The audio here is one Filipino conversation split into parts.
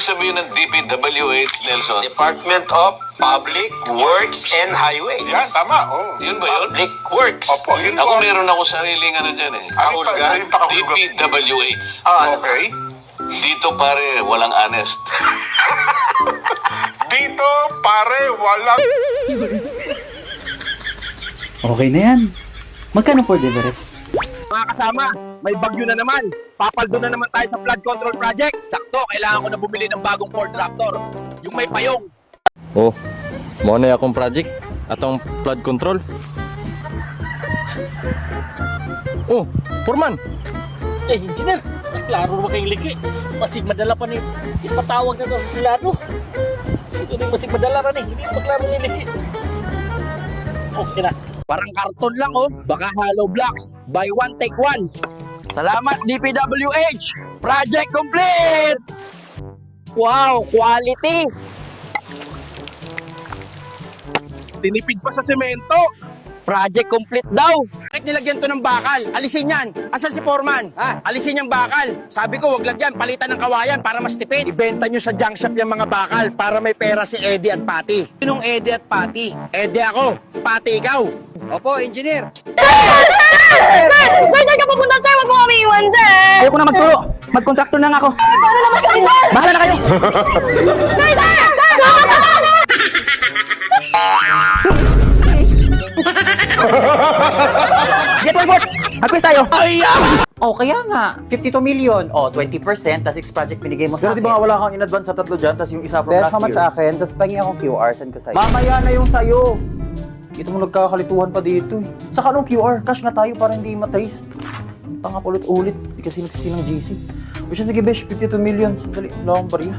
ibig sabihin ng DPWH, Nelson? Department of Public Works and Highways. Yan, tama. Oh. Yun ba yun? Public Works. Opo, yun Ako po. meron ako sariling ano dyan eh. Kahulugan. DPWH. Okay. Dito pare, walang honest. Dito, pare, walang... Okay na yan. Magkano for Everest? Mga kasama, may bagyo na naman. Papaldo na naman tayo sa flood control project. Sakto, kailangan ko na bumili ng bagong Ford Raptor. Yung may payong. Oh, mo na akong project atong flood control. Oh, Foreman. Engineer, klaro naman kayong liki. Masig madala pa ni ipatawag na to sa silado. Ito din masig madala na ni, hindi maklaro ni liki. Okay na. Parang karton lang oh. Baka hollow blocks. Buy one, take one. Salamat DPWH. Project complete. Wow, quality! Tinipid pa sa semento. Project complete daw. Bakit nilagyan to ng bakal? Alisin yan. Asan si Foreman? Ha? Alisin yung bakal. Sabi ko, wag lagyan. Palitan ng kawayan para mas tipid. Ibenta nyo sa junk shop yung mga bakal para may pera si Eddie at Patty. Sinong Eddie at Patty? Eddie ako. Patty ikaw. Opo, engineer. Sir! Saan ka pupunta, sir? Huwag mo kami iwan, sir! Ayoko na magturo. Mag-contractor na nga ako. Paano naman kami, sir? Bahala na kayo. Sir! Sir! Get one more. Mag-quiz tayo. Oh, kaya nga, 52 million. Oh, 20%, tas X project binigay mo sa Pero akin. di ba nga wala kang in-advance sa tatlo dyan, tapos yung isa from Pero last how much year? sa akin, tas pahingi akong QR, send ko sa'yo. Mamaya na yung sayo. Dito mo nagkakalituhan pa dito eh. Saka anong QR? Cash nga tayo para hindi matrace. Tanga pa ulit-ulit. Di kasi nagsisi ng GC. O siya, sige besh, 52 million. Sandali, wala akong bariya.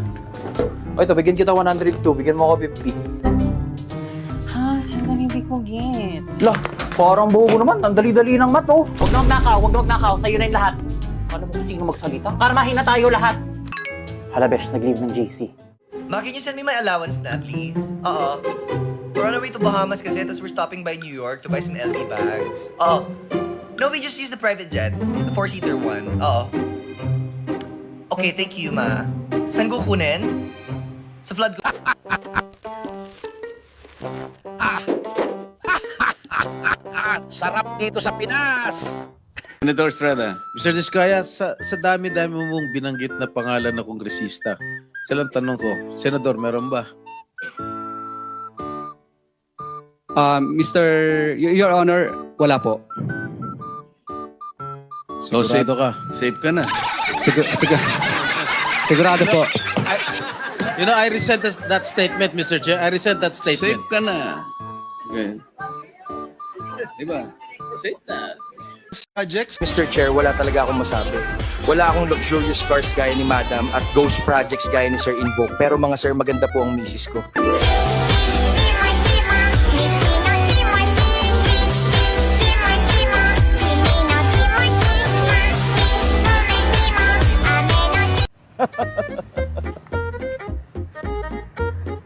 O ito, bigyan kita 102. Bigyan mo ako 50. Ha, sandali, hindi ko gets. Lah, parang buho naman. Ang dali-dali ng mat oh. Huwag na magnakaw, huwag na magnakaw. Sa'yo na yung lahat. Alam mo kung sino magsalita? Karmahin na tayo lahat. Hala besh, nag-leave ng GC. Ma, can you send me my allowance na, please? Oo. We're on our way to Bahamas kasi, tapos we're stopping by New York to buy some LV bags. Oo. No, we just use the private jet. The 4-seater one. Oo. Okay, thank you, Ma. Saan ko kunin? Sa flood ko... Sarap dito sa Pinas. Senator Estrada. Mr. Diskaya, sa dami-dami mong binanggit na pangalan na kongresista, isa lang tanong ko, Senador, meron ba? Your Honor, wala po. Sigurado ka? Safe ka na. Sigurado po. You know, I resent that statement, Mr. Chair. I resent that statement. Safe ka na. Okay. Diba? Safe na. Mr. Chair, wala talaga akong masabi. Wala akong luxurious cars gaya ni Madam at ghost projects gaya ni Sir Invoke. Pero mga sir, maganda po ang misis ko.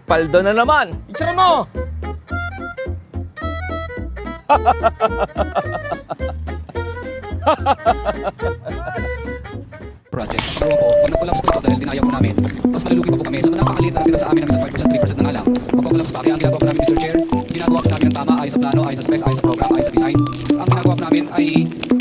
Paldo na naman. Itsura mo! Project. Pangalawa po, pag nag-collapse po ito dahil dinayaw po namin, mas malulugi pa po kami. So napakaliit na natira sa amin sa 5%, 3% ng alam. Pag-collapse pa, kaya ang ginagawa po namin, Mr. Chair, ginagawa po namin ang tama ayon sa plano, ayon sa specs, ayon sa program, ayon sa design. Ang ginagawa po namin ay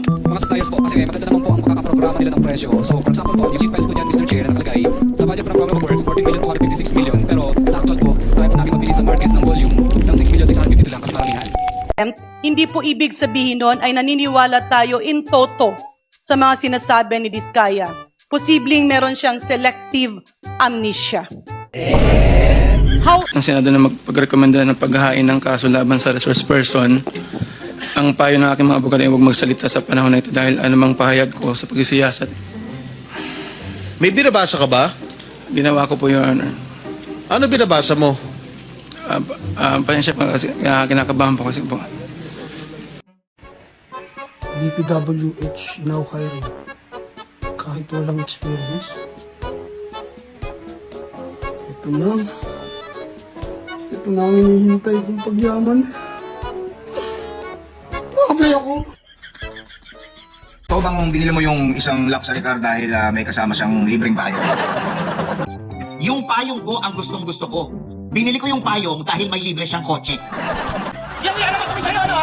mga suppliers po, kasi maganda naman po ang makakaprograma nila ng presyo. So for example po, yung seat price po dyan, Mr. Chair, na nakalagay sa budget ng program of works, 14 million po 56 million. Pero sa actual po, kaya po namin mabili sa market ng volume ng 6 million 652 lang kaparamihan. Hindi po ibig sabihin nun ay naniniwala tayo in toto sa mga sinasabi ni Diskaya. Posibleng meron siyang selective amnesia. Ang Senado na magpagrekomenda ng paghahain ng kaso laban sa resource person, ang payo ng aking mga abogado ay huwag magsalita sa panahon na ito dahil anumang pahayag ko sa pagsisiyasat. May binabasa ka ba? Ginawa ko po, Your Honor. Ano binabasa mo? Pasensya pa kasi kinakabahan po kasi po. DPWH now hiring. Kahit walang experience. Ito na ang hinihintay kong pagyaman. Pabay ako. Ito bang binili mo yung isang luxury car dahil may kasama siyang libreng bayo? Yung payong ko ang gustong-gusto ko. Binili ko yung payong dahil may libre siyang kotse. Yang naman kami sa'yo, ano?